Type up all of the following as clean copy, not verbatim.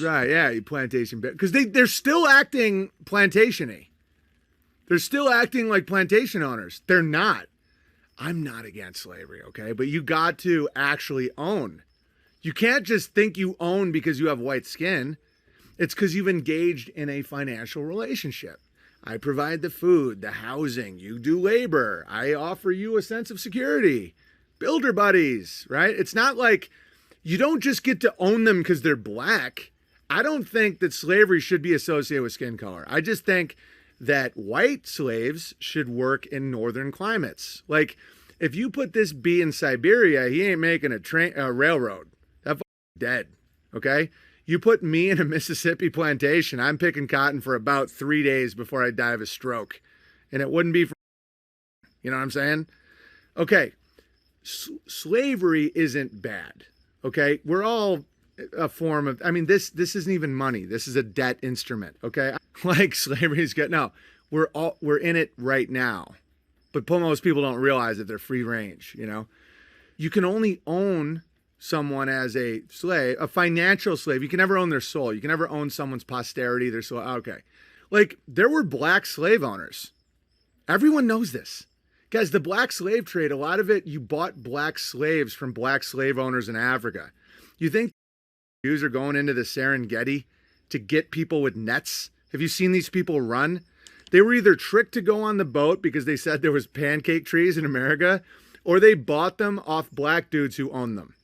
Right, yeah, you plantation bitch. Because they're still acting plantation-y. They're still acting like plantation owners. They're not. I'm not against slavery, okay? But you got to actually own. You can't just think you own because you have white skin. It's because you've engaged in a financial relationship. I provide the food, the housing, you do labor. I offer you a sense of security. Builder buddies, right? It's not like you don't just get to own them because they're black. I don't think that slavery should be associated with skin color. I just think that white slaves should work in northern climates. Like, if you put this bee in Siberia, he ain't making a railroad. That dead, okay? You put me in a Mississippi plantation, I'm picking cotton for about 3 days before I die of a stroke. And it wouldn't be for, you know what I'm saying? Okay, slavery isn't bad, okay? We're all a form of, I mean, this isn't even money. This is a debt instrument, okay? Like slavery is good. No, we're in it right now. But most people don't realize that they're free range, you know? You can only own someone as a slave, a financial slave. You can never own their soul. You can never own someone's posterity, their soul. Okay. Like, there were black slave owners. Everyone knows this. Guys, the black slave trade, a lot of it, you bought black slaves from black slave owners in Africa. You think Jews are going into the Serengeti to get people with nets? Have you seen these people run? They were either tricked to go on the boat because they said there was pancake trees in America, or they bought them off black dudes who owned them.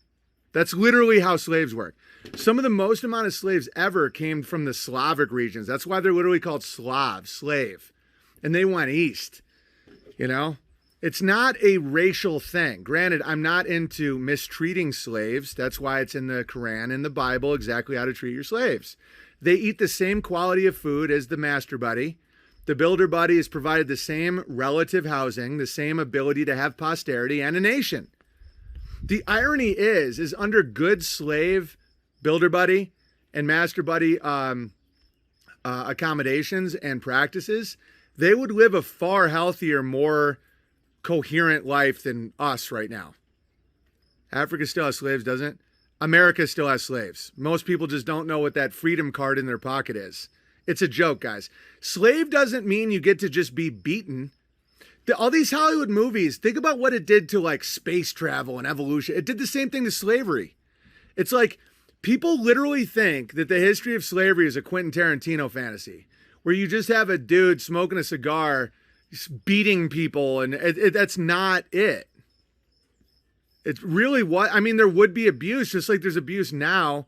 That's literally how slaves work. Some of the most amount of slaves ever came from the Slavic regions. That's why they're literally called Slav, slave. And they went east, you know? It's not a racial thing. Granted, I'm not into mistreating slaves. That's why it's in the Quran and the Bible exactly how to treat your slaves. They eat the same quality of food as the master buddy. The builder buddy is provided the same relative housing, the same ability to have posterity and a nation. The irony is under good slave, builder buddy, and master buddy accommodations and practices, they would live a far healthier, more coherent life than us right now. Africa still has slaves, doesn't it? America still has slaves. Most people just don't know what that freedom card in their pocket is. It's a joke, guys. Slave doesn't mean you get to just be beaten. All these Hollywood movies, think about what it did to like space travel and evolution. It did the same thing to slavery. It's like people literally think that the history of slavery is a Quentin Tarantino fantasy where you just have a dude smoking a cigar, beating people, and that's not it. It's really what, I mean, there would be abuse, just like there's abuse now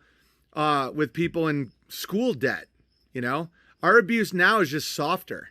with people in school debt, you know? Our abuse now is just softer.